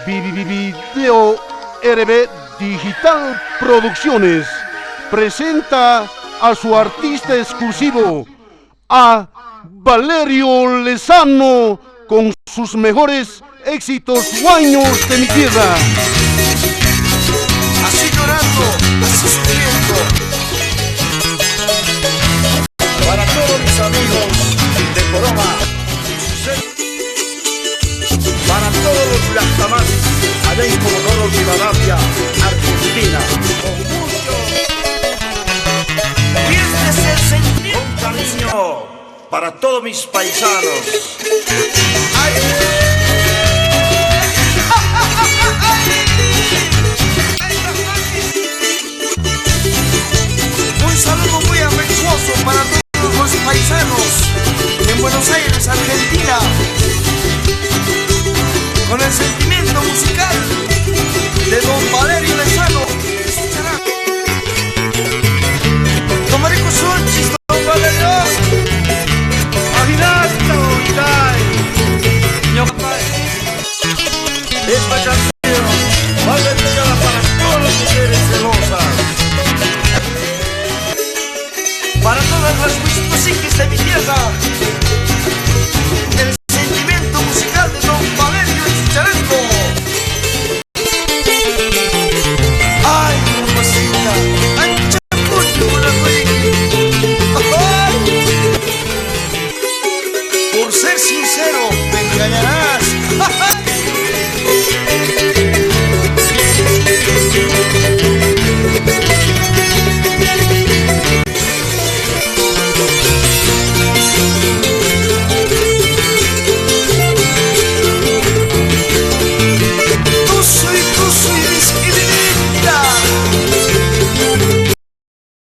Video RB Digital Producciones presenta a su artista exclusivo, a Valerio Lezano, con sus mejores éxitos guaños de mi tierra. Así llorando, así sufriendo. Para todos mis amigos de Coroma, para todos los Blastamatis, allá en Comodoro Rivadavia, Argentina. Con mucho. Y este es el sentimiento. Con cariño para todos mis paisanos. ¡Ay! Un saludo muy afectuoso para todos los paisanos en Buenos Aires, Argentina, con el sentimiento musical de don Valerio Lezano. Don Marico Solchis, don Valerio. Esta canción va dedicada para todas las mujeres celosas, para todas las huisposiques de mi tierra. El sentimiento musical de don Valerio Chicharesco. Ay, mamacita, ancha mucho la por ser sincero, me engañarás.